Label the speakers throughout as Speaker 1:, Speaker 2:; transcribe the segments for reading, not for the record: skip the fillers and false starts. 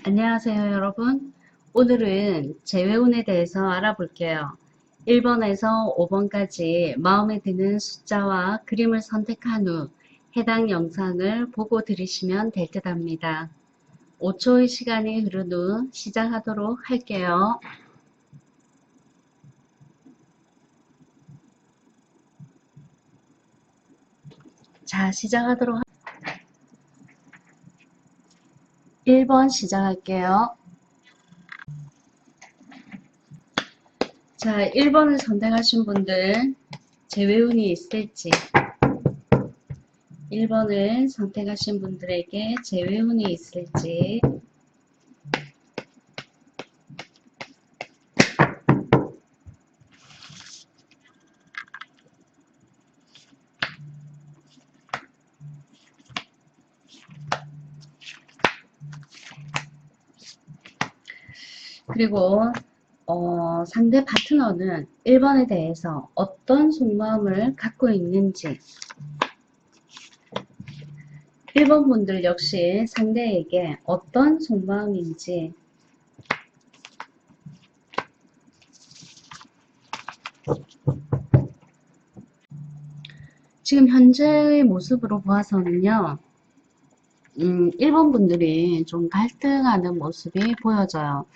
Speaker 1: 안녕하세요, 여러분. 오늘은 재회운에 대해서 알아볼게요. 1번에서 5번까지 마음에 드는 숫자와 그림을 선택한 후 해당 영상을 보고 들으시면 될 듯 합니다. 5초의 시간이 흐른 후 시작하도록 할게요. 자, 시작하도록 1번 시작할게요. 자, 1번을 선택하신 분들 재회운이 있을지 1번을 선택하신 분들에게 재회운이 있을지 그리고 상대 파트너는 1번에 대해서 어떤 속마음을 갖고 있는지 1번 분들 역시 상대에게 어떤 속마음인지 지금 현재의 모습으로 보아서는요. 1번 분들이 좀 갈등하는 모습이 보여져요.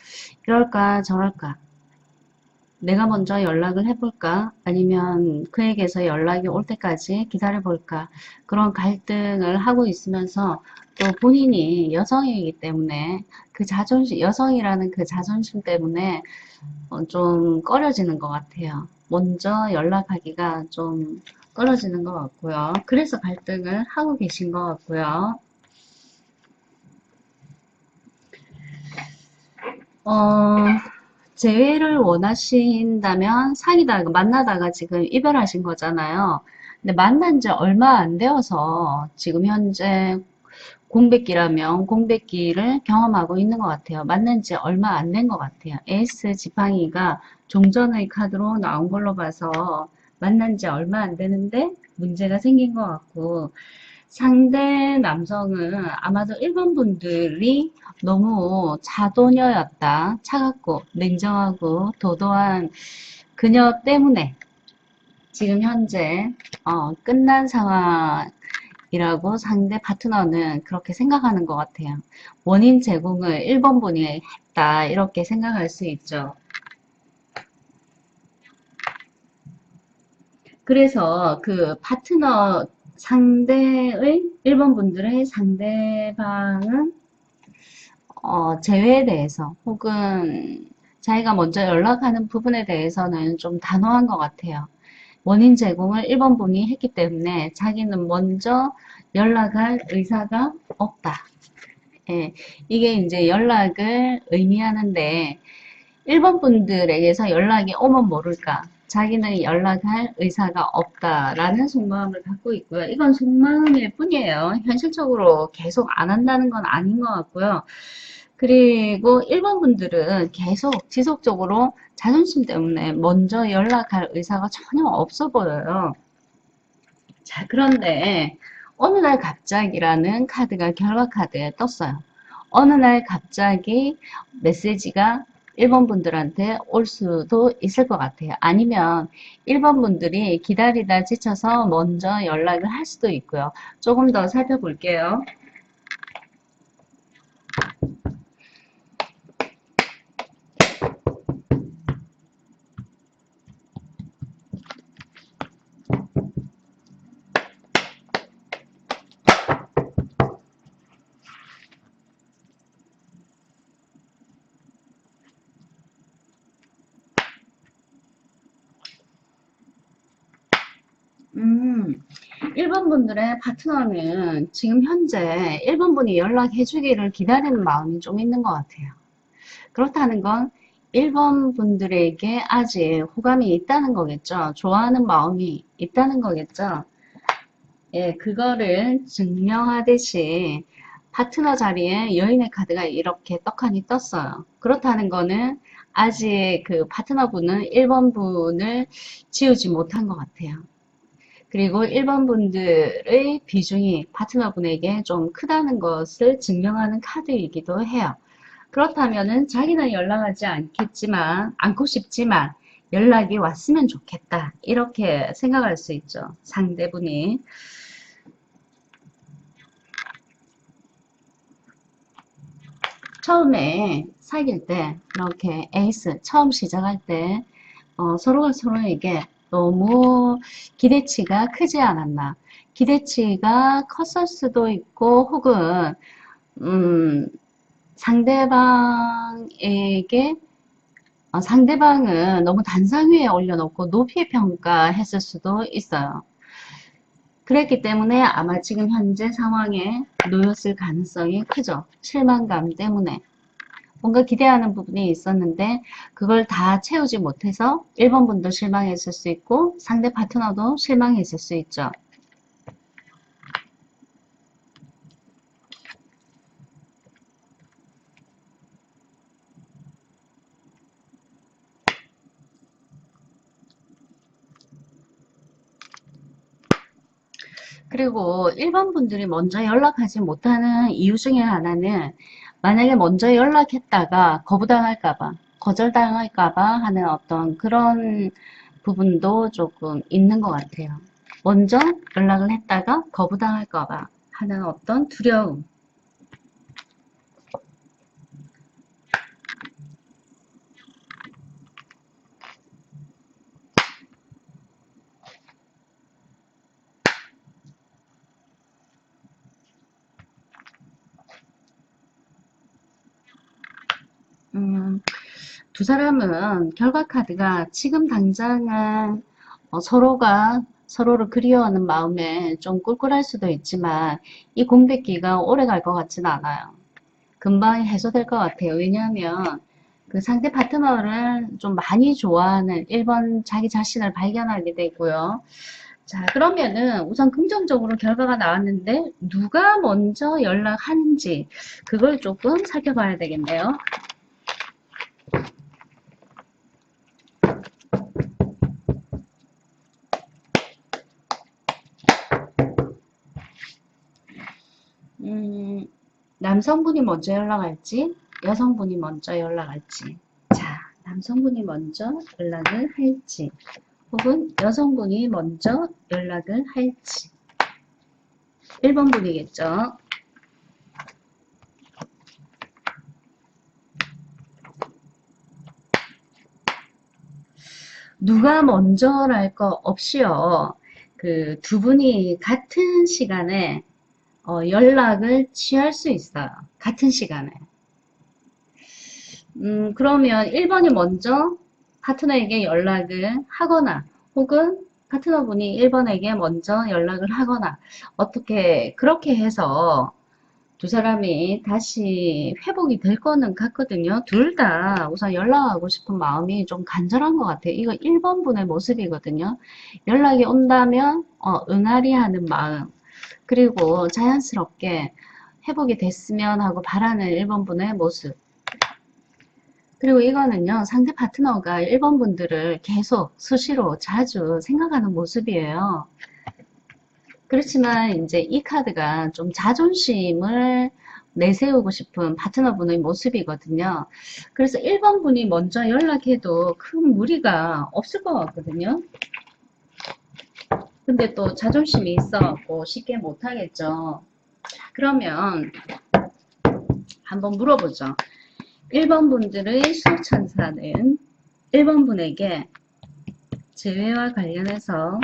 Speaker 1: 이럴까 저럴까 내가 먼저 연락을 해볼까 아니면 그에게서 연락이 올 때까지 기다려볼까 그런 갈등을 하고 있으면서 또 본인이 여성이기 때문에 그 자존심 여성이라는 그 자존심 때문에 좀 꺼려지는 것 같아요. 먼저 연락하기가 좀 꺼려지는 것 같고요. 그래서 갈등을 하고 계신 것 같고요. 어, 재회를 원하신다면 사귀다가 만나다가 지금 이별하신 거잖아요. 근데 만난 지 얼마 안 되어서 지금 현재 공백기라면 공백기를 경험하고 있는 것 같아요. 만난 지 얼마 안 된 것 같아요. 에이스 지팡이가 종전의 카드로 나온 걸로 봐서 만난 지 얼마 안 되는데 문제가 생긴 것 같고 상대 남성은 아마도 일본 분들이 너무 자도녀였다. 차갑고 냉정하고 도도한 그녀 때문에 지금 현재 끝난 상황이라고 상대 파트너는 그렇게 생각하는 것 같아요. 원인 제공을 1번 분이 했다. 이렇게 생각할 수 있죠. 그래서 그 파트너 상대의 1번 분들의 상대방은 재회에 대해서 혹은 자기가 먼저 연락하는 부분에 대해서는 좀 단호한 것 같아요. 원인 제공을 1번 분이 했기 때문에 자기는 먼저 연락할 의사가 없다. 예, 이게 이제 연락을 의미하는데 1번 분들에게서 연락이 오면 모를까. 자기는 연락할 의사가 없다라는 속마음을 갖고 있고요. 이건 속마음일 뿐이에요. 현실적으로 계속 안 한다는 건 아닌 것 같고요. 그리고 1번 분들은 계속 지속적으로 자존심 때문에 먼저 연락할 의사가 전혀 없어 보여요. 자, 그런데 어느 날 갑자기라는 카드가 결과 카드에 떴어요. 어느 날 갑자기 메시지가 1번 분들한테 올 수도 있을 것 같아요. 아니면 1번 분들이 기다리다 지쳐서 먼저 연락을 할 수도 있고요. 조금 더 살펴볼게요. 음, 1번 분들의 파트너는 지금 현재 1번 분이 연락해 주기를 기다리는 마음이 좀 있는 것 같아요. 그렇다는 건 1번 분들에게 아직 호감이 있다는 거겠죠. 좋아하는 마음이 있다는 거겠죠. 예, 그거를 증명하듯이 파트너 자리에 여인의 카드가 이렇게 떡하니 떴어요. 그렇다는 거는 아직 그 파트너분은 1번 분을 지우지 못한 것 같아요. 그리고 1번 분들의 비중이 파트너분에게 좀 크다는 것을 증명하는 카드이기도 해요. 그렇다면은 자기는 연락하지 않고 싶지만 연락이 왔으면 좋겠다. 이렇게 생각할 수 있죠. 상대분이. 처음에 사귈 때 이렇게 에이스 처음 시작할 때 서로가 서로에게 너무 기대치가 크지 않았나. 기대치가 컸을 수도 있고 혹은 음, 상대방에게 상대방은 너무 단상 위에 올려놓고 높이 평가했을 수도 있어요. 그랬기 때문에 아마 지금 현재 상황에 놓였을 가능성이 크죠. 실망감 때문에. 뭔가 기대하는 부분이 있었는데 그걸 다 채우지 못해서 1번 분도 실망했을 수 있고 상대 파트너도 실망했을 수 있죠. 그리고 1번 분들이 먼저 연락하지 못하는 이유 중에 하나는 만약에 먼저 연락했다가 거부당할까봐, 거절당할까봐 하는 어떤 그런 부분도 조금 있는 것 같아요. 먼저 연락을 했다가 거부당할까봐 하는 어떤 두려움. 음, 두 사람은 결과 카드가 지금 당장은 서로가 서로를 그리워하는 마음에 좀 꿀꿀할 수도 있지만 이 공백기가 오래 갈 것 같지는 않아요. 금방 해소될 것 같아요. 왜냐하면 그 상대 파트너를 좀 많이 좋아하는 1번 자기 자신을 발견하게 되고요. 자, 그러면은 우선 긍정적으로 결과가 나왔는데 누가 먼저 연락하는지 그걸 조금 살펴봐야 되겠네요. 음, 남성분이 먼저 연락할지 여성분이 먼저 연락할지. 자, 남성분이 먼저 연락을 할지 혹은 여성분이 먼저 연락을 할지. 1번 분이겠죠. 누가 먼저랄 거 없이요. 그 두 분이 같은 시간에 연락을 취할 수 있어요. 같은 시간에. 그러면 1번이 먼저 파트너에게 연락을 하거나 혹은 파트너분이 1번에게 먼저 연락을 하거나 어떻게 그렇게 해서 두 사람이 다시 회복이 될 거는 같거든요. 둘 다 우선 연락하고 싶은 마음이 좀 간절한 것 같아요. 이거 1번 분의 모습이거든요. 연락이 온다면 응하리 하는 마음 그리고 자연스럽게 회복이 됐으면 하고 바라는 1번 분의 모습 그리고 이거는요, 상대 파트너가 1번 분들을 계속 수시로 자주 생각하는 모습이에요. 그렇지만 이제 이 카드가 좀 자존심을 내세우고 싶은 파트너분의 모습이거든요. 그래서 1번 분이 먼저 연락해도 큰 무리가 없을 것 같거든요. 근데 또 자존심이 있어갖고 쉽게 못하겠죠. 그러면 한번 물어보죠. 1번 분들의 수천사는 1번 분에게 재회와 관련해서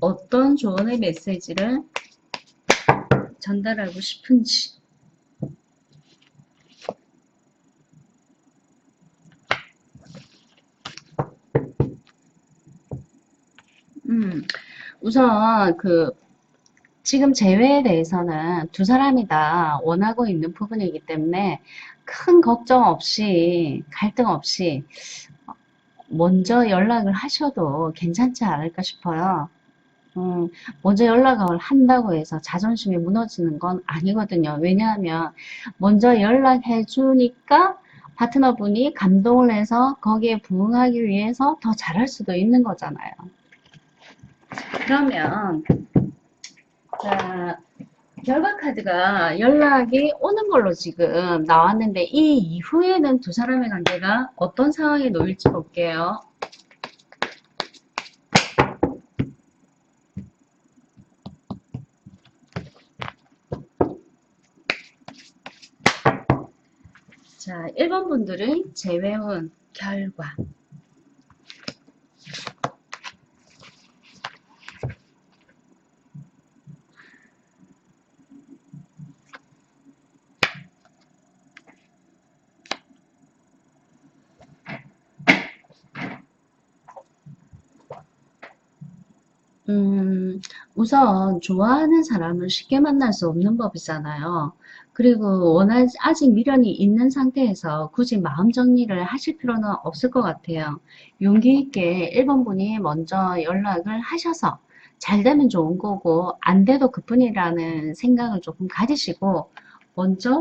Speaker 1: 어떤 조언의 메시지를 전달하고 싶은지. 우선 지금 재회에 대해서는 두 사람이 다 원하고 있는 부분이기 때문에 큰 걱정 없이 갈등 없이 먼저 연락을 하셔도 괜찮지 않을까 싶어요. 먼저 연락을 한다고 해서 자존심이 무너지는 건 아니거든요. 왜냐하면 먼저 연락해 주니까 파트너분이 감동을 해서 거기에 부응하기 위해서 더 잘할 수도 있는 거잖아요. 그러면 자 결과 카드가 연락이 오는 걸로 지금 나왔는데 이 이후에는 두 사람의 관계가 어떤 상황에 놓일지 볼게요. 자, 1번 분들은 재회원 결과. 우선 좋아하는 사람을 쉽게 만날 수 없는 법이잖아요. 그리고 아직 미련이 있는 상태에서 굳이 마음 정리를 하실 필요는 없을 것 같아요. 용기 있게 1번 분이 먼저 연락을 하셔서 잘 되면 좋은 거고 안 돼도 그뿐이라는 생각을 조금 가지시고 먼저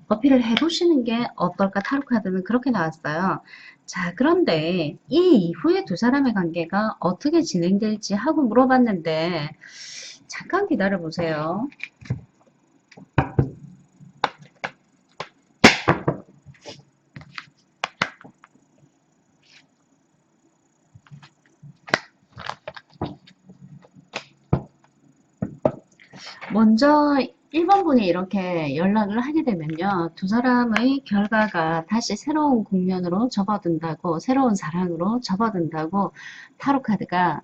Speaker 1: 어필을 해보시는 게 어떨까. 타로 카드는 그렇게 나왔어요. 자, 그런데 이 이후에 두 사람의 관계가 어떻게 진행될지 하고 물어봤는데 잠깐 기다려 보세요. 먼저 1번 분이 이렇게 연락을 하게 되면요. 두 사람의 결과가 다시 새로운 국면으로 접어든다고, 새로운 사랑으로 접어든다고 타로 카드가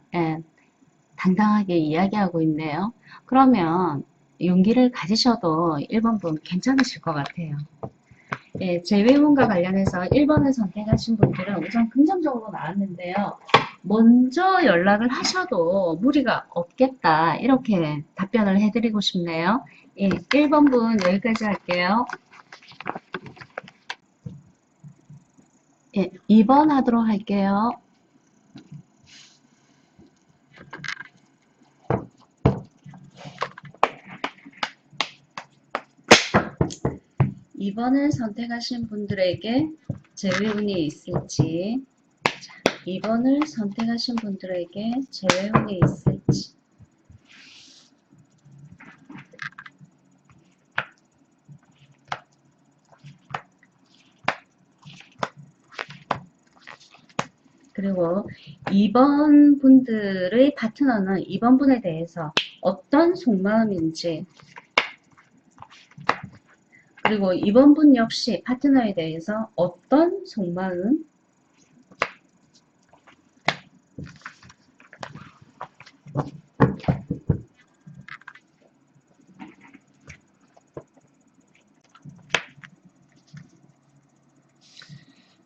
Speaker 1: 당당하게 이야기하고 있네요. 그러면 용기를 가지셔도 1번 분 괜찮으실 것 같아요. 예, 재회문과 관련해서 1번을 선택하신 분들은 우선 긍정적으로 나왔는데요. 먼저 연락을 하셔도 무리가 없겠다. 이렇게 답변을 해드리고 싶네요. 예, 1번 분 여기까지 할게요. 예, 2번 하도록 할게요. 2번을 선택하신 분들에게 재회운이 있을지, 2번을 선택하신 분들에게 재회운이 있을지. 그리고 2번 분들의 파트너는 2번 분에 대해서 어떤 속마음인지, 그리고 2번 분 역시 파트너에 대해서 어떤 속마음,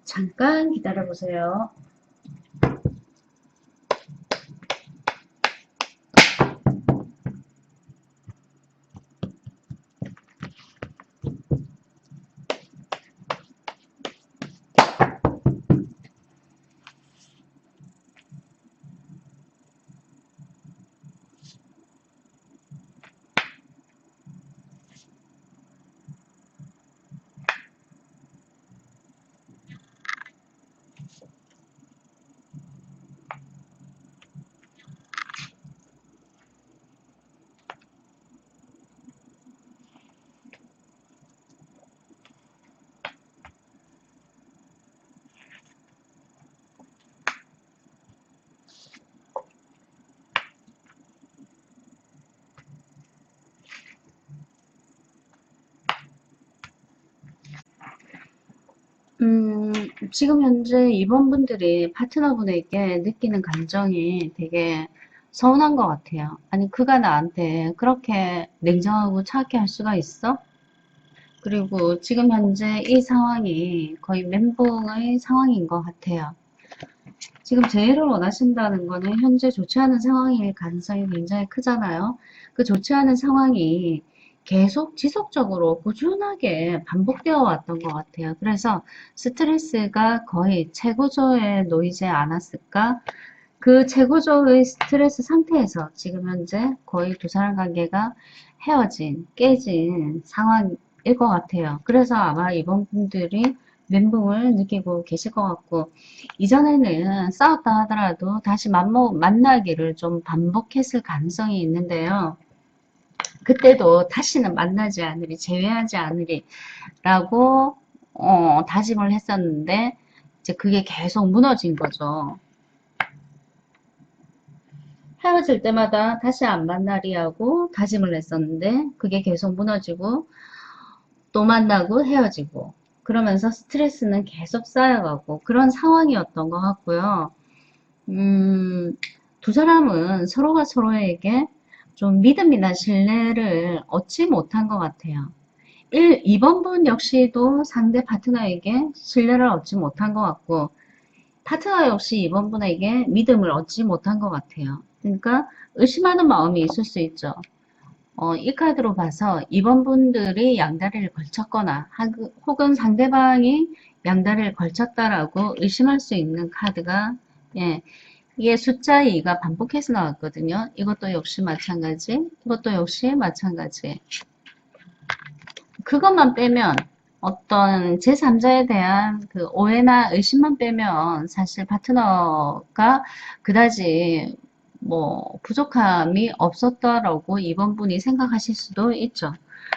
Speaker 1: 잠깐 기다려 보세요. 지금 현재 2번 분들이 파트너분에게 느끼는 감정이 되게 서운한 것 같아요. 아니, 그가 나한테 그렇게 냉정하고 차갑게 할 수가 있어? 그리고 지금 현재 이 상황이 거의 멘붕의 상황인 것 같아요. 지금 재해를 원하신다는 거는 현재 좋지 않은 상황일 가능성이 굉장히 크잖아요. 그 좋지 않은 상황이 계속 지속적으로 꾸준하게 반복되어 왔던 것 같아요. 그래서 스트레스가 거의 최고조에 놓이지 않았을까? 그 최고조의 스트레스 상태에서 지금 현재 거의 두 사람 관계가 헤어진, 깨진 상황일 것 같아요. 그래서 아마 이번 분들이 멘붕을 느끼고 계실 것 같고, 이전에는 싸웠다 하더라도 다시 만나기를 좀 반복했을 가능성이 있는데요. 그때도 다시는 만나지 않으리, 재회하지 않으리 라고 다짐을 했었는데 이제 그게 계속 무너진 거죠. 헤어질 때마다 다시 안 만나리 하고 다짐을 했었는데 그게 계속 무너지고 또 만나고 헤어지고 그러면서 스트레스는 계속 쌓여가고 그런 상황이었던 것 같고요. 음, 두 사람은 서로가 서로에게 좀 믿음이나 신뢰를 얻지 못한 것 같아요. 2번 분 역시도 상대 파트너에게 신뢰를 얻지 못한 것 같고 파트너 역시 2번 분에게 믿음을 얻지 못한 것 같아요. 그러니까 의심하는 마음이 있을 수 있죠. 이 카드로 봐서 2번 분들이 양다리를 걸쳤거나 혹은 상대방이 양다리를 걸쳤다라고 의심할 수 있는 카드가 예, 이게 숫자 2가 반복해서 나왔거든요. 이것도 역시 마찬가지, 이것도 역시 마찬가지. 그것만 빼면 어떤 제3자에 대한 그 오해나 의심만 빼면 사실 파트너가 그다지 뭐 부족함이 없었다라고 이번 분이 생각하실 수도 있죠.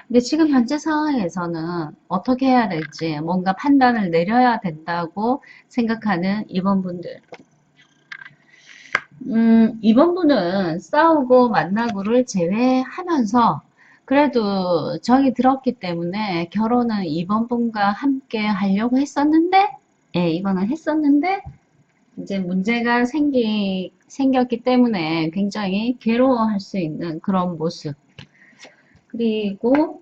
Speaker 1: 근데 지금 현재 상황에서는 어떻게 해야 될지 뭔가 판단을 내려야 된다고 생각하는 이번 분들. 이번 분은 싸우고 만나고를 제외하면서 그래도 정이 들었기 때문에 결혼은 이번 분과 함께 하려고 했었는데, 예, 이거는 했었는데, 이제 문제가 생겼기 때문에 굉장히 괴로워할 수 있는 그런 모습. 그리고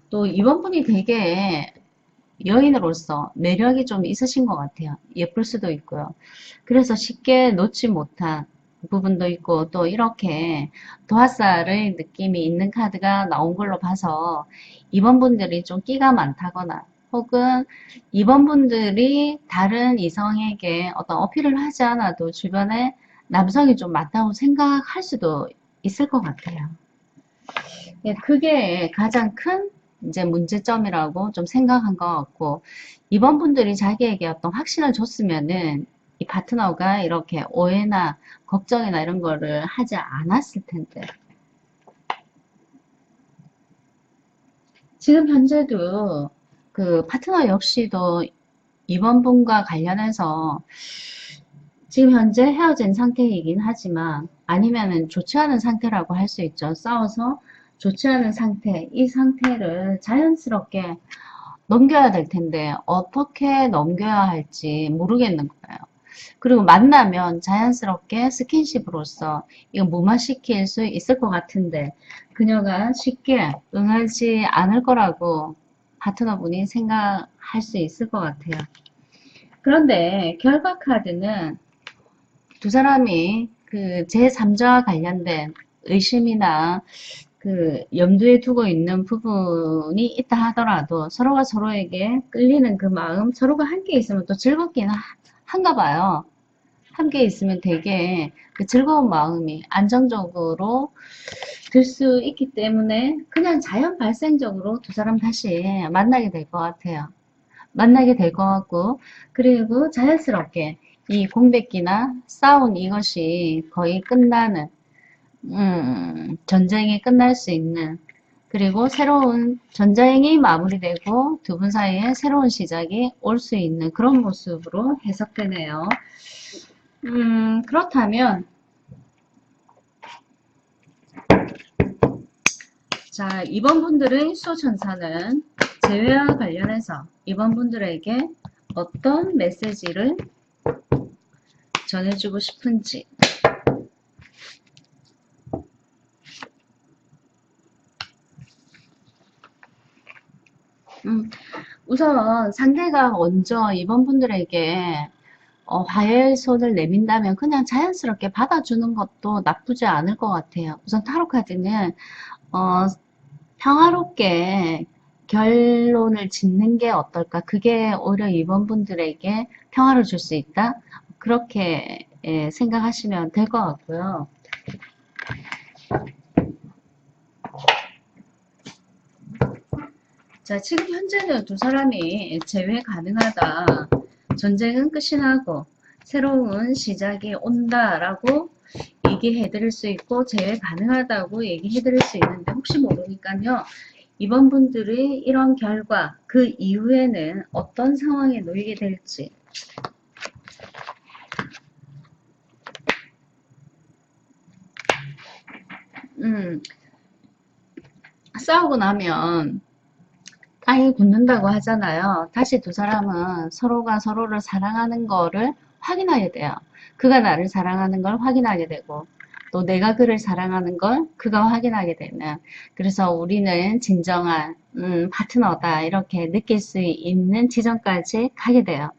Speaker 1: 또 이번 분이 되게 여인으로서 매력이 좀 있으신 것 같아요. 예쁠 수도 있고요. 그래서 쉽게 놓지 못한 부분도 있고 또 이렇게 도화살의 느낌이 있는 카드가 나온 걸로 봐서 이번 분들이 좀 끼가 많다거나 혹은 이번 분들이 다른 이성에게 어떤 어필을 하지 않아도 주변에 남성이 좀 많다고 생각할 수도 있을 것 같아요. 예, 그게 가장 큰 이제 문제점이라고 좀 생각한 것 같고, 이번 분들이 자기에게 어떤 확신을 줬으면은 이 파트너가 이렇게 오해나 걱정이나 이런 거를 하지 않았을 텐데. 지금 현재도 그 파트너 역시도 이번 분과 관련해서 지금 현재 헤어진 상태이긴 하지만 아니면은 좋지 않은 상태라고 할 수 있죠. 싸워서 좋지 않은 상태, 이 상태를 자연스럽게 넘겨야 될 텐데 어떻게 넘겨야 할지 모르겠는 거예요. 그리고 만나면 자연스럽게 스킨십으로서 이거 무마시킬 수 있을 것 같은데 그녀가 쉽게 응하지 않을 거라고 파트너분이 생각할 수 있을 것 같아요. 그런데 결과 카드는 두 사람이 그 제3자와 관련된 의심이나 그 염두에 두고 있는 부분이 있다 하더라도 서로가 서로에게 끌리는 그 마음, 서로가 함께 있으면 또 즐겁긴 한가 봐요. 함께 있으면 되게 그 즐거운 마음이 안정적으로 들 수 있기 때문에 그냥 자연 발생적으로 두 사람 다시 만나게 될 것 같아요. 만나게 될 것 같고, 그리고 자연스럽게 이 공백기나 싸운 이것이 거의 끝나는, 전쟁이 끝날 수 있는, 그리고 새로운 전쟁이 마무리되고 두 분 사이에 새로운 시작이 올 수 있는 그런 모습으로 해석되네요. 그렇다면, 자, 이번 분들의 수호천사는 재회와 관련해서 이번 분들에게 어떤 메시지를 전해주고 싶은지. 우선 상대가 먼저 이번 분들에게 화해의 손을 내민다면 그냥 자연스럽게 받아주는 것도 나쁘지 않을 것 같아요. 우선 타로 카드는 어, 평화롭게 결론을 짓는 게 어떨까? 그게 오히려 이번 분들에게 평화를 줄 수 있다? 그렇게 생각하시면 될 것 같고요. 자, 지금 현재는 두 사람이 재회 가능하다. 전쟁은 끝이 나고 새로운 시작이 온다라고 이 얘기해 드릴 수 있고 제외 가능하다고 얘기해 드릴 수 있는데 혹시 모르니까요. 이번 분들이 이런 결과 그 이후에는 어떤 상황에 놓이게 될지 싸우고 나면 땅이 굳는다고 하잖아요. 다시 두 사람은 서로가 서로를 사랑하는 거를 확인하게 돼요. 그가 나를 사랑하는 걸 확인하게 되고 또 내가 그를 사랑하는 걸 그가 확인하게 되는, 그래서 우리는 진정한 파트너다 이렇게 느낄 수 있는 지점까지 가게 돼요.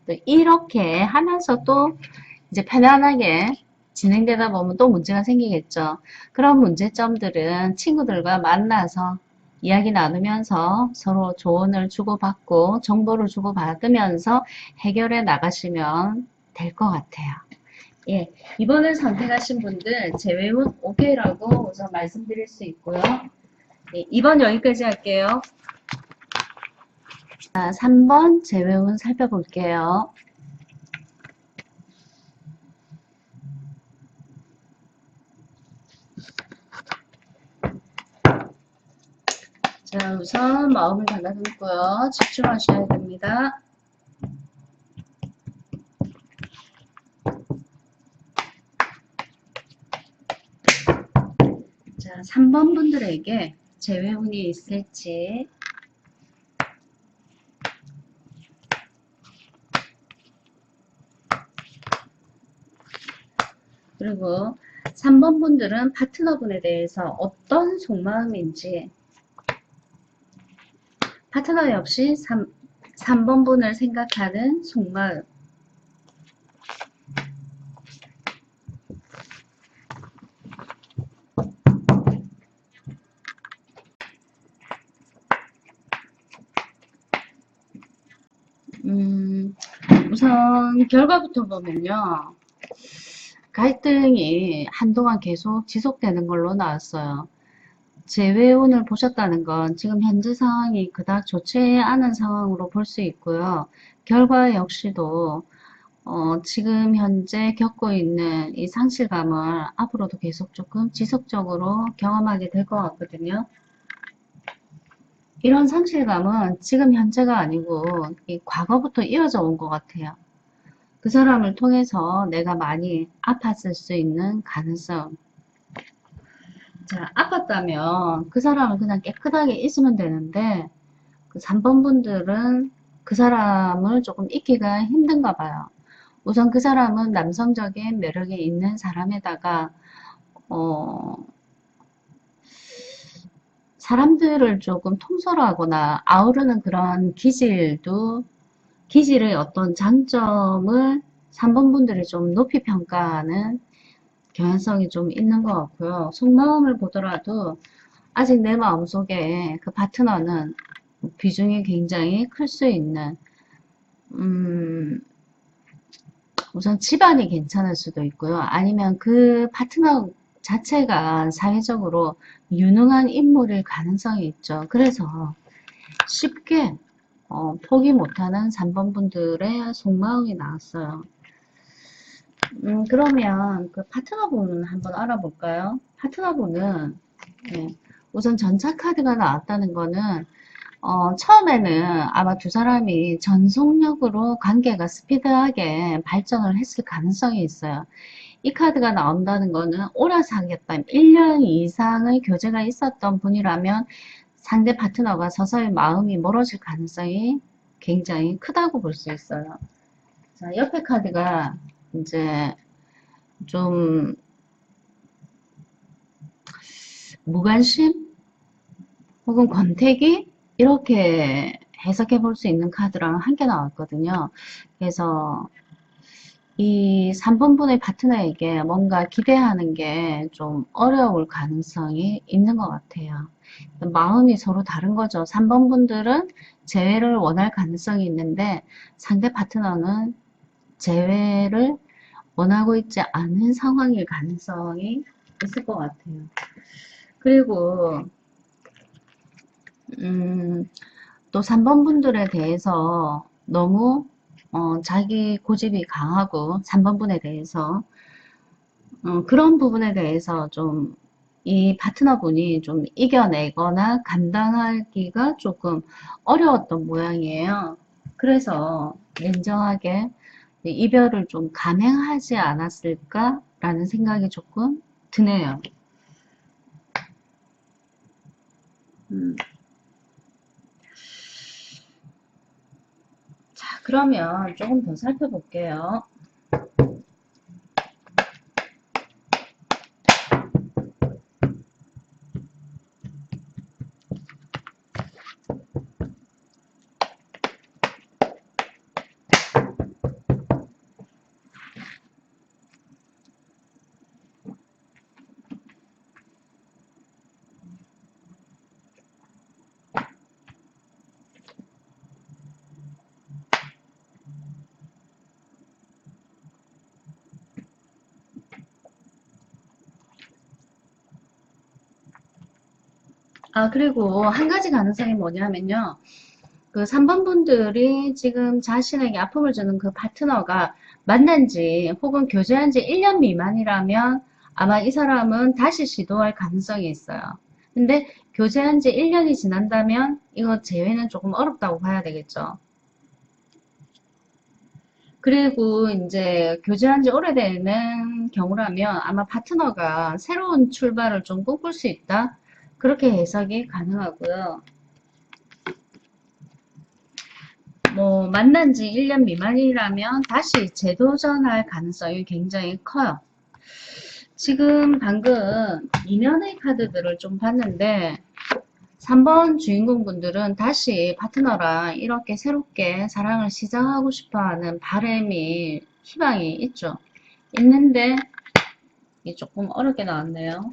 Speaker 1: 또 이렇게 하면서 또 이제 편안하게 진행되다 보면 또 문제가 생기겠죠. 그런 문제점들은 친구들과 만나서 이야기 나누면서 서로 조언을 주고받고 정보를 주고받으면서 해결해 나가시면 될 것 같아요. 예, 이번을 선택하신 분들 재회운 오케이라고 우선 말씀드릴 수 있고요. 예, 2번 여기까지 할게요. 자, 3번 재회운 살펴볼게요. 자, 우선 마음을 가다듬고요. 집중하셔야 됩니다. 자, 3번 분들에게 재회운이 있을지. 그리고 3번 분들은 파트너분에 대해서 어떤 속마음인지, 파트너 역시 3번 분을 생각하는 속마음. 우선 결과부터 보면요. 갈등이 한동안 계속 지속되는 걸로 나왔어요. 재회운을 보셨다는 건 지금 현재 상황이 그닥 좋지 않은 상황으로 볼 수 있고요. 결과 역시도 지금 현재 겪고 있는 이 상실감을 앞으로도 계속 조금 지속적으로 경험하게 될 것 같거든요. 이런 상실감은 지금 현재가 아니고 이 과거부터 이어져 온 것 같아요. 그 사람을 통해서 내가 많이 아팠을 수 있는 가능성. 자, 아팠다면 그 사람을 그냥 깨끗하게 있으면 되는데 그 3번 분들은 그 사람을 조금 잊기가 힘든가 봐요. 우선 그 사람은 남성적인 매력이 있는 사람에다가 어, 사람들을 조금 통솔하거나 아우르는 그런 기질의 어떤 장점을 3번 분들이 좀 높이 평가하는 경향성이 좀 있는 것 같고요. 속마음을 보더라도 아직 내 마음속에 그 파트너는 비중이 굉장히 클 수 있는, 우선 집안이 괜찮을 수도 있고요. 아니면 그 파트너 자체가 사회적으로 유능한 인물일 가능성이 있죠. 그래서 쉽게 포기 못하는 3번 분들의 속마음이 나왔어요. 그러면 그 파트너분은 한번 알아볼까요? 파트너분은 우선 전차 카드가 나왔다는 거는 처음에는 아마 두 사람이 전속력으로 관계가 스피드하게 발전을 했을 가능성이 있어요. 이 카드가 나온다는 거는 오래 사귀었던 1년 이상의 교제가 있었던 분이라면 상대 파트너가 서서히 마음이 멀어질 가능성이 굉장히 크다고 볼 수 있어요. 자, 옆에 카드가 이제 좀 무관심 혹은 권태기 이렇게 해석해 볼 수 있는 카드랑 함께 나왔거든요. 그래서 이 3번분의 파트너에게 뭔가 기대하는 게 좀 어려울 가능성이 있는 것 같아요. 마음이 서로 다른 거죠. 3번분들은 재회를 원할 가능성이 있는데 상대 파트너는 재회를 원하고 있지 않은 상황일 가능성이 있을 것 같아요. 그리고 또 3번 분들에 대해서 너무 자기 고집이 강하고 3번 분에 대해서 그런 부분에 대해서 좀 이 파트너분이 좀 이겨내거나 감당하기가 조금 어려웠던 모양이에요. 그래서 냉정하게 이별을 좀 감행하지 않았을까라는 생각이 조금 드네요. 음, 자, 그러면 조금 더 살펴볼게요. 아, 그리고 한 가지 가능성이 뭐냐면요. 그 3번 분들이 지금 자신에게 아픔을 주는 그 파트너가 만난 지 혹은 교제한 지 1년 미만이라면 아마 이 사람은 다시 시도할 가능성이 있어요. 근데 교제한 지 1년이 지난다면 이거 재회는 조금 어렵다고 봐야 되겠죠. 그리고 이제 교제한 지 오래되는 경우라면 아마 파트너가 새로운 출발을 좀 꿈꿀 수 있다. 그렇게 해석이 가능하고요. 뭐 만난 지 1년 미만이라면 다시 재도전할 가능성이 굉장히 커요. 지금 방금 이면의 카드들을 좀 봤는데 3번 주인공 분들은 다시 파트너랑 이렇게 새롭게 사랑을 시작하고 싶어하는 바람이 희망이 있죠. 있는데 이게 조금 어렵게 나왔네요.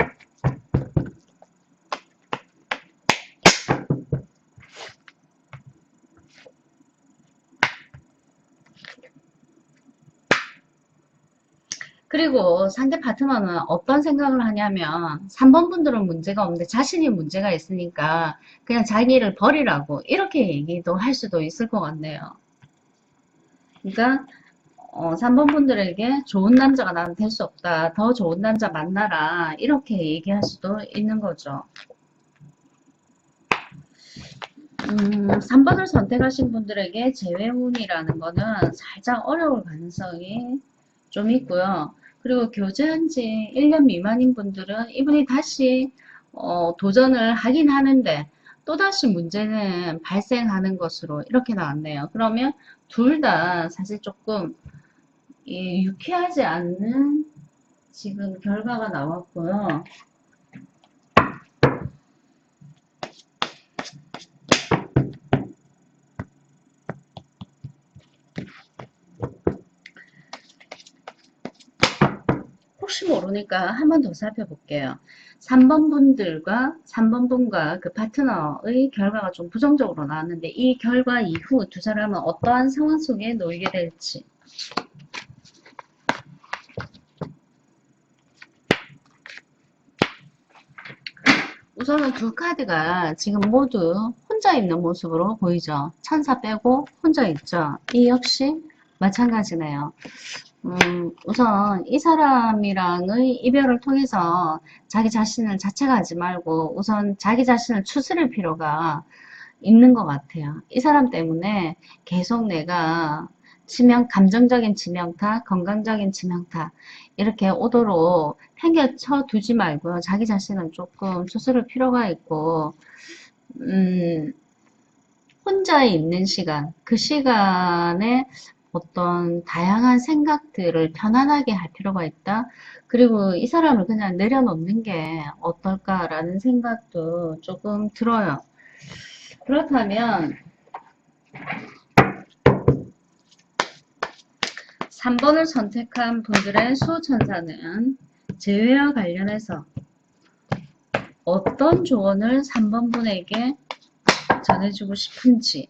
Speaker 1: 그리고 상대 파트너는 어떤 생각을 하냐면 3번 분들은 문제가 없는데 자신이 문제가 있으니까 그냥 자기를 버리라고 이렇게 얘기도 할 수도 있을 것 같네요. 그러니까 3번 분들에게 좋은 남자가 나는 될 수 없다. 더 좋은 남자 만나라. 이렇게 얘기할 수도 있는 거죠. 3번을 선택하신 분들에게 재회운이라는 거는 살짝 어려울 가능성이 좀 있고요. 그리고 교제한 지 1년 미만인 분들은 이분이 다시 도전을 하긴 하는데 또다시 문제는 발생하는 것으로 이렇게 나왔네요. 그러면 둘 다 사실 조금 유쾌하지 않는 지금 결과가 나왔고요. 혹시 모르니까 한 번 더 살펴볼게요. 3번 분들과 3번 분과 그 파트너의 결과가 좀 부정적으로 나왔는데 이 결과 이후 두 사람은 어떠한 상황 속에 놓이게 될지. 우선은 두 카드가 지금 모두 혼자 있는 모습으로 보이죠. 천사 빼고 혼자 있죠. 이 역시 마찬가지네요. 우선 이 사람이랑의 이별을 통해서 자기 자신을 자책하지 말고 우선 자기 자신을 추스릴 필요가 있는 것 같아요. 이 사람 때문에 계속 내가 감정적인 치명타, 건강적인 치명타 이렇게 오도록 행겨쳐 두지 말고요. 자기 자신은 조금 추스를 필요가 있고 음, 혼자 있는 시간, 그 시간에 어떤 다양한 생각들을 편안하게 할 필요가 있다. 그리고 이 사람을 그냥 내려놓는 게 어떨까라는 생각도 조금 들어요. 그렇다면 3번을 선택한 분들의 수호천사는 재회와 관련해서 어떤 조언을 3번 분에게 전해주고 싶은지.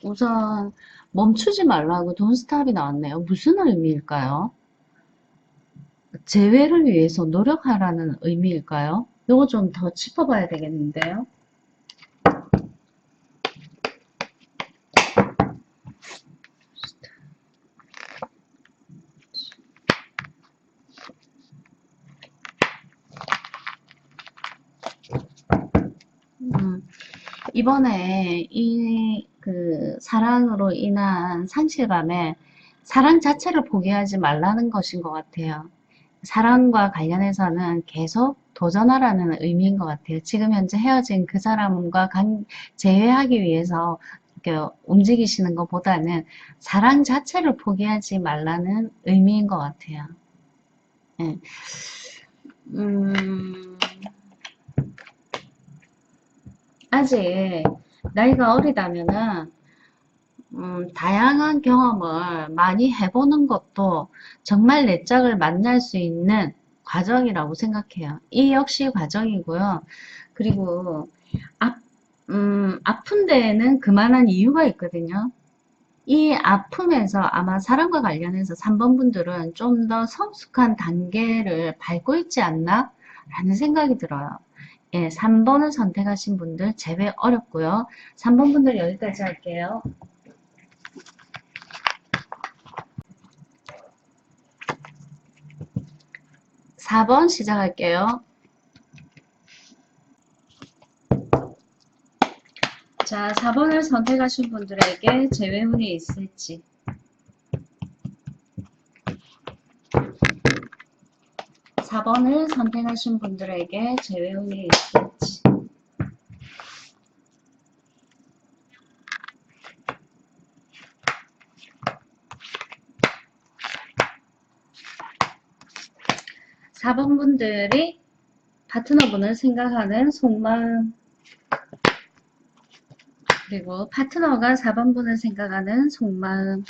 Speaker 1: 우선 멈추지 말라고 돈스탑이 나왔네요. 무슨 의미일까요? 재회를 위해서 노력하라는 의미일까요? 요거 좀 더 짚어봐야 되겠는데요. 음, 이번에 이 그 사랑으로 인한 상실감에 사랑 자체를 포기하지 말라는 것인 것 같아요. 사랑과 관련해서는 계속 도전하라는 의미인 것 같아요. 지금 현재 헤어진 그 사람과 재회하기 위해서 이렇게 움직이시는 것보다는 사랑 자체를 포기하지 말라는 의미인 것 같아요. 예. 음, 아직 나이가 어리다면은 다양한 경험을 많이 해보는 것도 정말 내 짝을 만날 수 있는 과정이라고 생각해요. 이 역시 과정이고요. 그리고 아픈 데에는 그만한 이유가 있거든요. 이 아픔에서 아마 사랑과 관련해서 3번 분들은 좀 더 성숙한 단계를 밟고 있지 않나? 라는 생각이 들어요. 예, 3번을 선택하신 분들 제외 어렵고요. 3번 분들 여기까지 할게요. 4번 시작할게요. 자, 4번을 선택하신 분들에게 재회운이 있을지. 4번을 선택하신 분들에게 재회운이 있을지. 4번 분들이 파트너분을 생각하는 속마음, 그리고 파트너가 4번 분을 생각하는 속마음.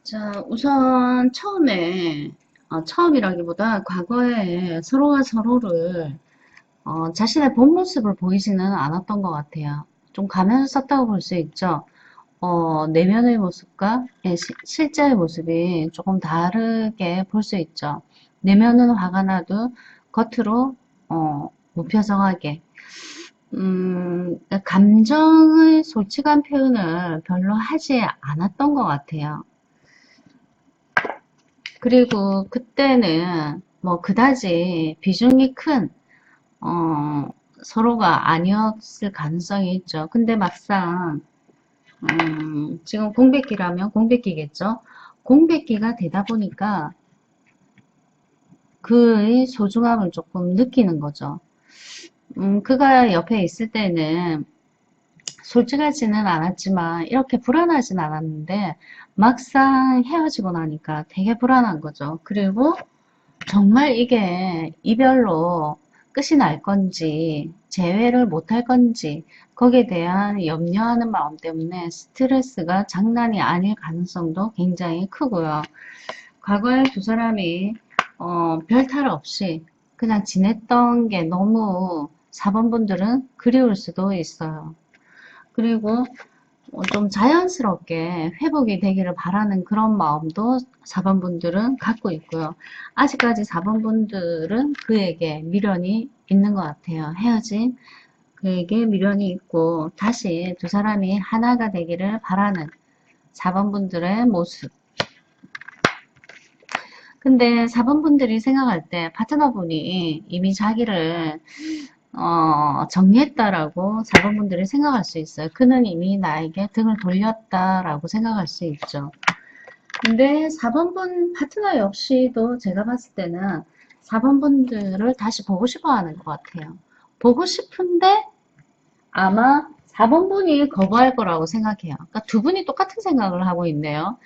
Speaker 1: 자, 우선 처음이라기보다 과거에 서로가 서로를 자신의 본 모습을 보이지는 않았던 것 같아요. 좀 가면을 썼다고 볼 수 있죠. 내면의 모습과 실제의 모습이 조금 다르게 볼 수 있죠. 내면은 화가 나도 겉으로 무표정하게 감정의 솔직한 표현을 별로 하지 않았던 것 같아요. 그리고 그때는 뭐 그다지 비중이 큰 서로가 아니었을 가능성이 있죠. 근데 막상 지금 공백기라면 공백기겠죠. 공백기가 되다 보니까 그의 소중함을 조금 느끼는 거죠. 그가 옆에 있을 때는 솔직하지는 않았지만 이렇게 불안하진 않았는데 막상 헤어지고 나니까 되게 불안한 거죠. 그리고 정말 이게 이별로 끝이 날 건지 재회를 못할 건지 거기에 대한 염려하는 마음 때문에 스트레스가 장난이 아닐 가능성도 굉장히 크고요. 과거에 두 사람이 별 탈 없이 그냥 지냈던 게 너무 4번 분들은 그리울 수도 있어요. 그리고 좀 자연스럽게 회복이 되기를 바라는 그런 마음도 4번 분들은 갖고 있고요. 아직까지 4번 분들은 그에게 미련이 있는 것 같아요. 헤어진 그에게 미련이 있고 다시 두 사람이 하나가 되기를 바라는 4번 분들의 모습. 근데 4번 분들이 생각할 때 파트너분이 이미 자기를 정리했다라고 4번 분들이 생각할 수 있어요. 그는 이미 나에게 등을 돌렸다라고 생각할 수 있죠. 근데 4번 분 파트너 역시도 제가 봤을 때는 4번 분들을 다시 보고 싶어 하는 것 같아요. 보고 싶은데 아마 4번 분이 거부할 거라고 생각해요. 그러니까 두 분이 똑같은 생각을 하고 있네요.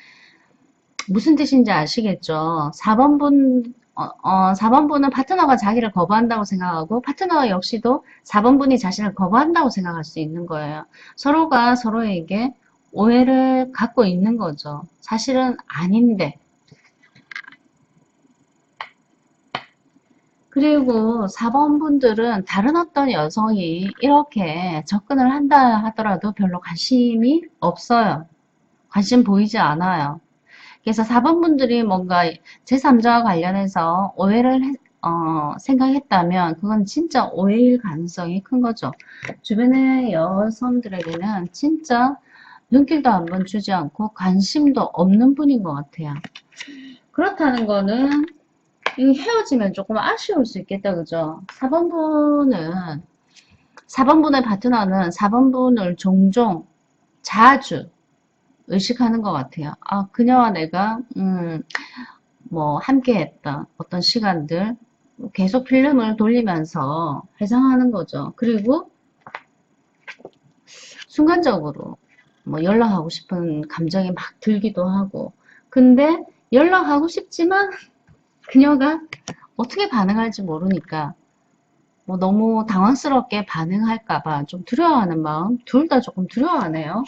Speaker 1: 무슨 뜻인지 아시겠죠? 4번 분, 4번분은 파트너가 자기를 거부한다고 생각하고 파트너 역시도 4번분이 자신을 거부한다고 생각할 수 있는 거예요. 서로가 서로에게 오해를 갖고 있는 거죠. 사실은 아닌데. 그리고 4번 분들은 다른 어떤 여성이 이렇게 접근을 한다 하더라도 별로 관심이 없어요. 관심 보이지 않아요. 그래서 4번 분들이 뭔가 제3자와 관련해서 오해를 생각했다면 그건 진짜 오해일 가능성이 큰 거죠. 주변의 여성들에게는 진짜 눈길도 한번 주지 않고 관심도 없는 분인 것 같아요. 그렇다는 거는 이 헤어지면 조금 아쉬울 수 있겠다, 그죠? 4번분의 파트너는 4번분을 종종, 자주 의식하는 것 같아요. 아, 그녀와 내가, 뭐, 함께 했던 어떤 시간들, 계속 필름을 돌리면서 회상하는 거죠. 그리고 순간적으로 뭐 연락하고 싶은 감정이 막 들기도 하고, 근데 연락하고 싶지만 그녀가 어떻게 반응할지 모르니까 뭐 너무 당황스럽게 반응할까봐 좀 두려워하는 마음, 둘 다 조금 두려워하네요.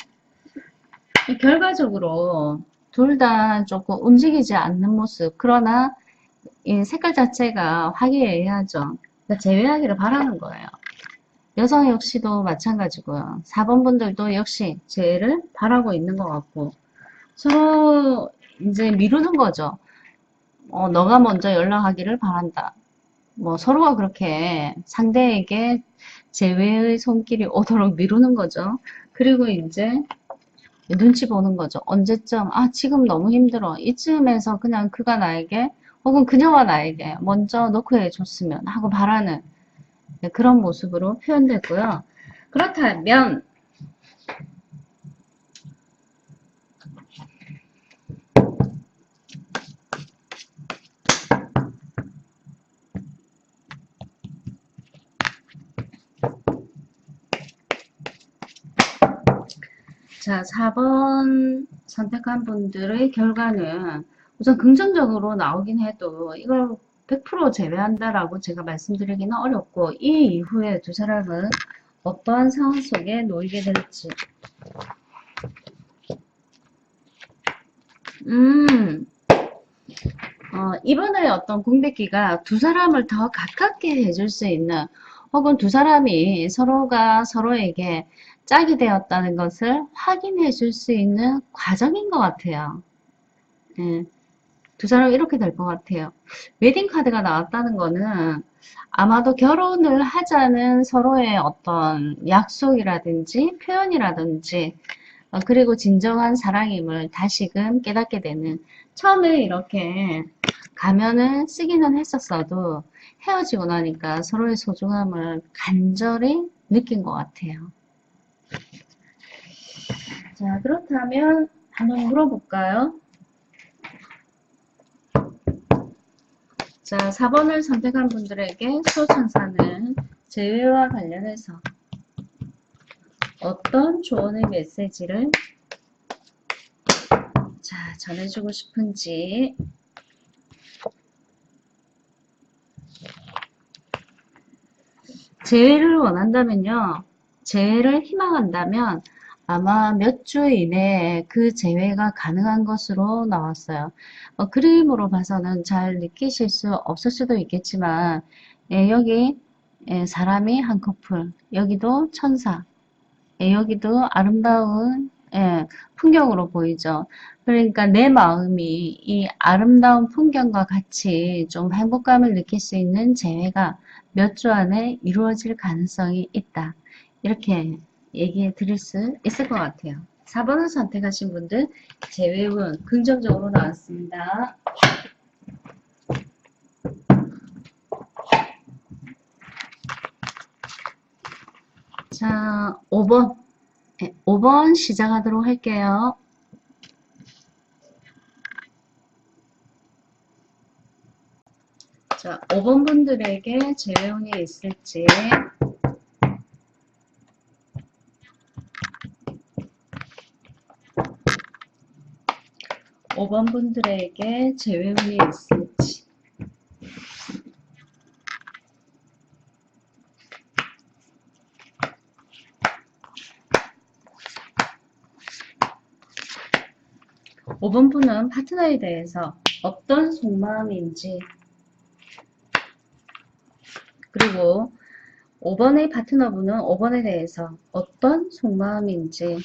Speaker 1: 결과적으로 둘 다 조금 움직이지 않는 모습, 그러나 이 색깔 자체가 화기애애하죠. 그러니까 제외하기를 바라는 거예요. 여성 역시도 마찬가지고요. 4번 분들도 역시 제외를 바라고 있는 것 같고 서로 이제 미루는 거죠. 너가 먼저 연락하기를 바란다. 뭐 서로가 그렇게 상대에게 제외의 손길이 오도록 미루는 거죠. 그리고 이제 눈치 보는 거죠. 언제쯤 지금 너무 힘들어. 이쯤에서 그냥 그가 나에게 혹은 그녀가 나에게 먼저 노크해 줬으면 하고 바라는 그런 모습으로 표현되고요. 그렇다면 자, 4번 선택한 분들의 결과는 우선 긍정적으로 나오긴 해도 이걸 100% 제외한다라고 제가 말씀드리기는 어렵고 이 이후에 두 사람은 어떠한 상황 속에 놓이게 될지 이번의 어떤 공백기가 두 사람을 더 가깝게 해줄 수 있는 혹은 두 사람이 서로가 서로에게 짝이 되었다는 것을 확인해 줄 수 있는 과정인 것 같아요. 예, 두 사람 이렇게 될 것 같아요. 웨딩 카드가 나왔다는 거는 아마도 결혼을 하자는 서로의 어떤 약속이라든지 표현이라든지 그리고 진정한 사랑임을 다시금 깨닫게 되는 처음에 이렇게 가면을 쓰기는 했었어도 헤어지고 나니까 서로의 소중함을 간절히 느낀 것 같아요. 자, 그렇다면 한번 물어볼까요? 자, 4번을 선택한 분들에게 수호천사는 재회와 관련해서 어떤 조언의 메시지를 전해주고 싶은지 재회를 원한다면요. 재회를 희망한다면 아마 몇 주 이내에 그 재회가 가능한 것으로 나왔어요. 그림으로 봐서는 잘 느끼실 수 없을 수도 있겠지만 여기 사람이 한 커플, 여기도 천사, 여기도 아름다운 풍경으로 보이죠. 그러니까 내 마음이 이 아름다운 풍경과 같이 좀 행복감을 느낄 수 있는 재회가 몇 주 안에 이루어질 가능성이 있다. 이렇게 얘기해 드릴 수 있을 것 같아요. 4번을 선택하신 분들 재회운 긍정적으로 나왔습니다. 자, 5번. 5번 시작하도록 할게요. 자, 5번 분들에게 재회운이 있을지 5번 분들에게 재회운이 있을지 5번 분은 파트너에 대해서 어떤 속마음인지, 그리고 5번의 파트너분은 5번에 대해서 어떤 속마음인지,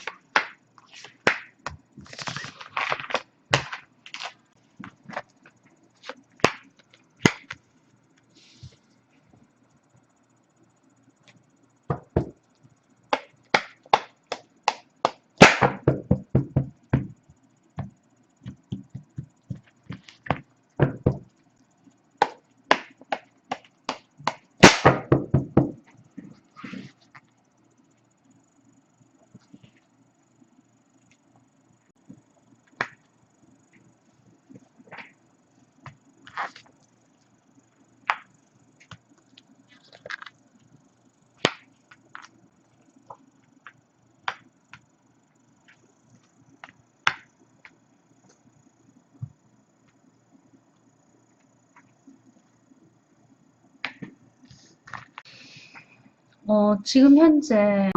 Speaker 1: 지금 현재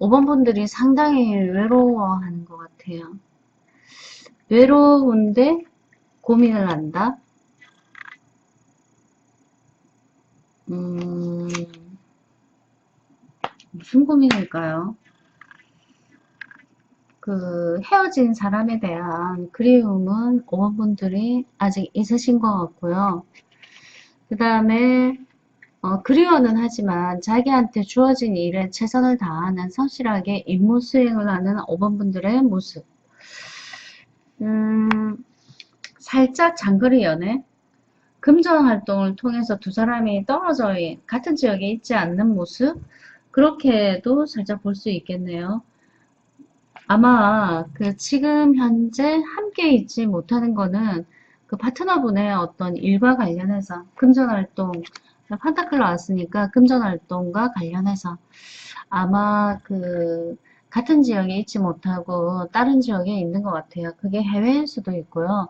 Speaker 1: 5번 분들이 상당히 외로워하는 것 같아요. 외로운데 고민을 한다? 무슨 고민일까요? 그 헤어진 사람에 대한 그리움은 5번 분들이 아직 있으신 것 같고요. 그 다음에 그리워는 하지만 자기한테 주어진 일에 최선을 다하는 성실하게 임무 수행을 하는 5번 분들의 모습. 살짝 장거리 연애? 금전 활동을 통해서 두 사람이 떨어져 같은 지역에 있지 않는 모습? 그렇게도 살짝 볼 수 있겠네요. 아마 그 지금 현재 함께 있지 못하는 거는 그 파트너분의 어떤 일과 관련해서 금전활동, 판타클 나왔으니까 금전활동과 관련해서 아마 그 같은 지역에 있지 못하고 다른 지역에 있는 것 같아요. 그게 해외일 수도 있고요.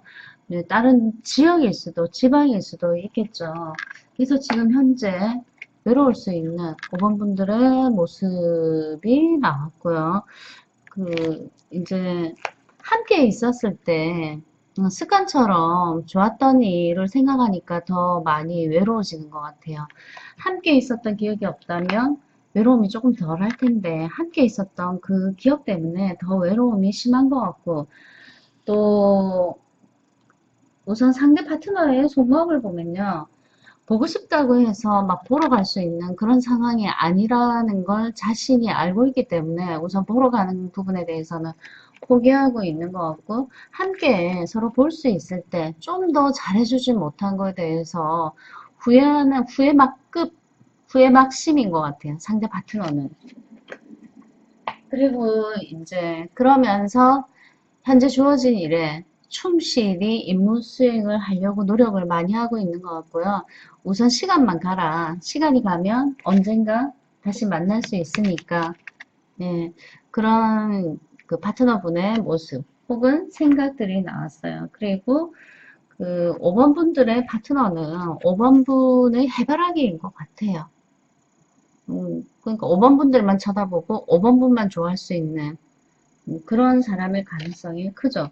Speaker 1: 네, 다른 지역일 수도, 지방일 수도 있겠죠. 그래서 지금 현재 외로울 수 있는 5번 분들의 모습이 나왔고요. 이제 함께 있었을 때 습관처럼 좋았던 일을 생각하니까 더 많이 외로워지는 것 같아요. 함께 있었던 기억이 없다면 외로움이 조금 덜 할 텐데 함께 있었던 그 기억 때문에 더 외로움이 심한 것 같고, 또 우선 상대 파트너의 속마음을 보면요. 보고 싶다고 해서 막 보러 갈 수 있는 그런 상황이 아니라는 걸 자신이 알고 있기 때문에 우선 보러 가는 부분에 대해서는 포기하고 있는 것 같고, 함께 서로 볼 수 있을 때 좀 더 잘해주지 못한 것에 대해서 후회하는 후회막심인 것 같아요. 상대 파트너는. 그리고 이제 그러면서 현재 주어진 일에 충실히 임무 수행을 하려고 노력을 많이 하고 있는 것 같고요. 우선 시간만 가라. 시간이 가면 언젠가 다시 만날 수 있으니까, 예, 그런 그 파트너분의 모습 혹은 생각들이 나왔어요. 그리고 그 5번 분들의 파트너는 5번 분의 해바라기인 것 같아요. 그러니까 5번 분들만 쳐다보고 5번 분만 좋아할 수 있는 그런 사람일 가능성이 크죠.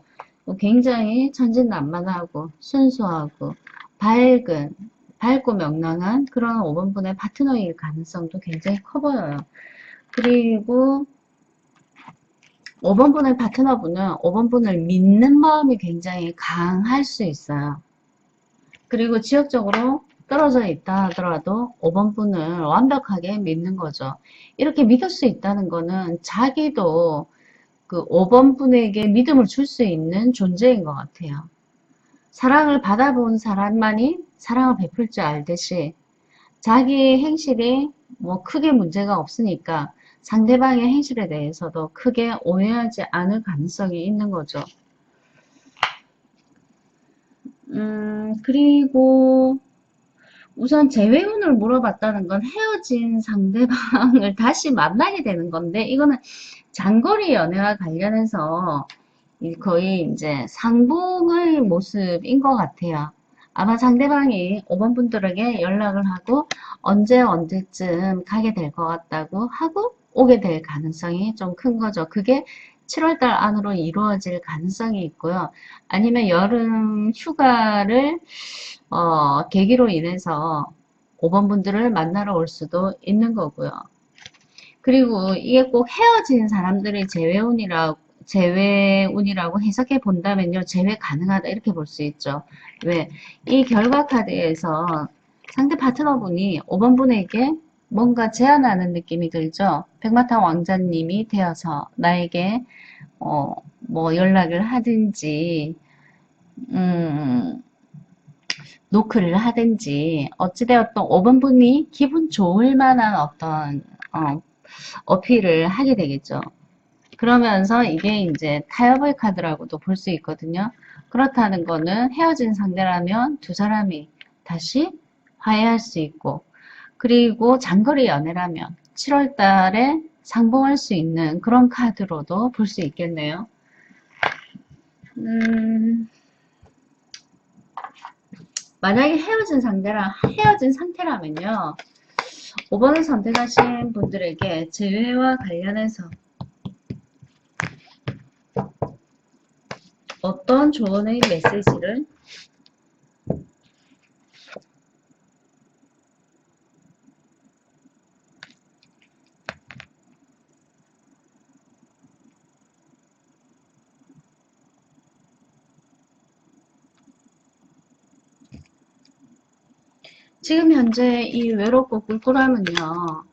Speaker 1: 굉장히 천진난만하고 순수하고 밝은, 밝고 명랑한 그런 5번분의 파트너일 가능성도 굉장히 커 보여요. 그리고 5번분의 파트너분은 5번분을 믿는 마음이 굉장히 강할 수 있어요. 그리고 지역적으로 떨어져 있다 하더라도 5번분을 완벽하게 믿는 거죠. 이렇게 믿을 수 있다는 거는 자기도 그 5번 분에게 믿음을 줄 수 있는 존재인 것 같아요. 사랑을 받아본 사람만이 사랑을 베풀 줄 알듯이 자기의 행실이 뭐 크게 문제가 없으니까 상대방의 행실에 대해서도 크게 오해하지 않을 가능성이 있는 거죠. 그리고 우선 재회운을 물어봤다는 건 헤어진 상대방을 다시 만나게 되는 건데, 이거는 장거리 연애와 관련해서 거의 이제 상봉의 모습인 것 같아요. 아마 상대방이 5번 분들에게 연락을 하고 언제쯤 가게 될 것 같다고 하고 오게 될 가능성이 좀 큰 거죠. 그게 7월달 안으로 이루어질 가능성이 있고요. 아니면 여름 휴가를 계기로 인해서 5번 분들을 만나러 올 수도 있는 거고요. 그리고 이게 꼭 헤어진 사람들의 재회운이라고 해석해 본다면요. 재회 가능하다 이렇게 볼 수 있죠. 왜? 이 결과 카드에서 상대 파트너분이 5번 분에게 뭔가 제안하는 느낌이 들죠. 백마탄 왕자님이 되어서 나에게 뭐 연락을 하든지 음, 노크를 하든지 어찌되었든 5번 분이 기분 좋을 만한 어떤 어필을 하게 되겠죠. 그러면서 이게 이제 타협의 카드라고도 볼 수 있거든요. 그렇다는 거는 헤어진 상대라면 두 사람이 다시 화해할 수 있고, 그리고 장거리 연애라면 7월 달에 상봉할 수 있는 그런 카드로도 볼 수 있겠네요. 만약에 헤어진 상태라면요. 5번을 선택하신 분들에게 재회와 관련해서 어떤 조언의 메시지를 지금 현재 이 외롭고 꿀꿀함은요.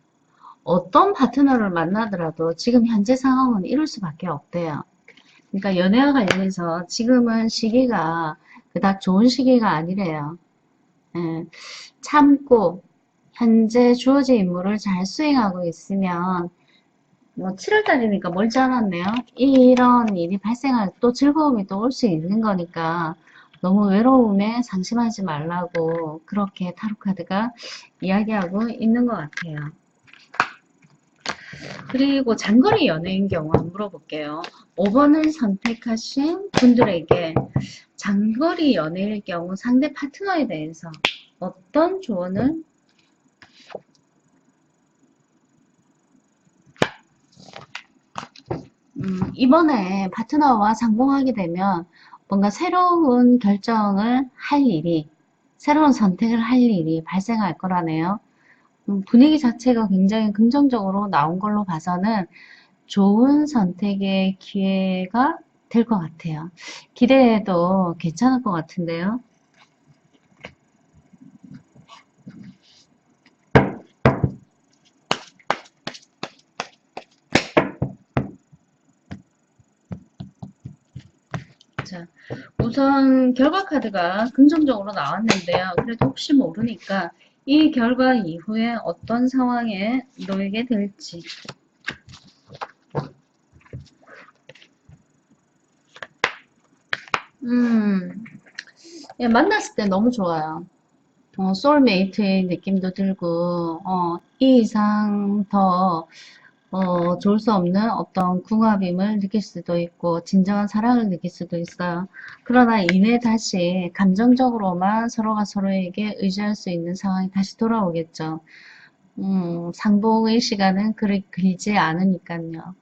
Speaker 1: 어떤 파트너를 만나더라도 지금 현재 상황은 이럴 수밖에 없대요. 그러니까 연애와 관련해서 지금은 시기가 그닥 좋은 시기가 아니래요. 예, 참고 현재 주어진 임무를 잘 수행하고 있으면 뭐 7월달이니까 멀지 않았네요. 이런 일이 발생할 또 즐거움이 또 올 수 있는 거니까 너무 외로움에 상심하지 말라고 그렇게 타로카드가 이야기하고 있는 것 같아요. 그리고 장거리 연애인 경우 한번 물어볼게요. 5번을 선택하신 분들에게 장거리 연애일 경우 상대 파트너에 대해서 어떤 조언을 이번에 파트너와 상봉하게 되면 뭔가 새로운 결정을 할 일이, 새로운 선택을 할 일이 발생할 거라네요. 분위기 자체가 굉장히 긍정적으로 나온 걸로 봐서는 좋은 선택의 기회가 될 것 같아요. 기대해도 괜찮을 것 같은데요. 자, 우선 결과 카드가 긍정적으로 나왔는데요. 그래도 혹시 모르니까 이 결과 이후에 어떤 상황에 놓이게 될지. 예, 만났을 때 너무 좋아요. 소울메이트의 느낌도 들고, 이 이상 더, 좋을 수 없는 어떤 궁합임을 느낄 수도 있고, 진정한 사랑을 느낄 수도 있어요. 그러나 이내 다시 감정적으로만 서로가 서로에게 의지할 수 있는 상황이 다시 돌아오겠죠. 상봉의 시간은 그리 길지 않으니까요.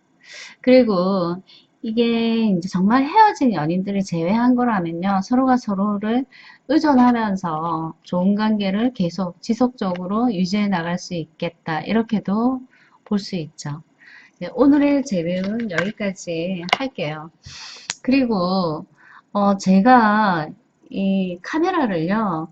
Speaker 1: 그리고 이게 이제 정말 헤어진 연인들을 제외한 거라면요. 서로가 서로를 의존하면서 좋은 관계를 계속 지속적으로 유지해 나갈 수 있겠다. 이렇게도 볼 수 있죠. 네, 오늘의 제외는 여기까지 할게요. 그리고 제가 이 카메라를요.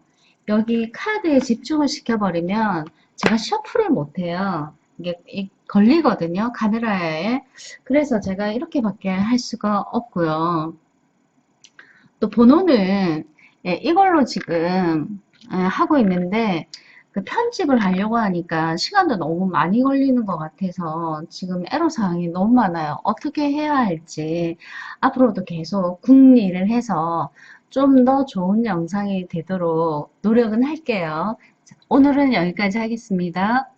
Speaker 1: 여기 카드에 집중을 시켜버리면 제가 셔플을 못해요. 이게 걸리거든요. 카메라에. 그래서 제가 이렇게밖에 할 수가 없고요. 또 번호는 이걸로 지금 하고 있는데 그 편집을 하려고 하니까 시간도 너무 많이 걸리는 것 같아서 지금 애로사항이 너무 많아요. 어떻게 해야 할지 앞으로도 계속 궁리를 해서 좀 더 좋은 영상이 되도록 노력은 할게요. 자, 오늘은 여기까지 하겠습니다.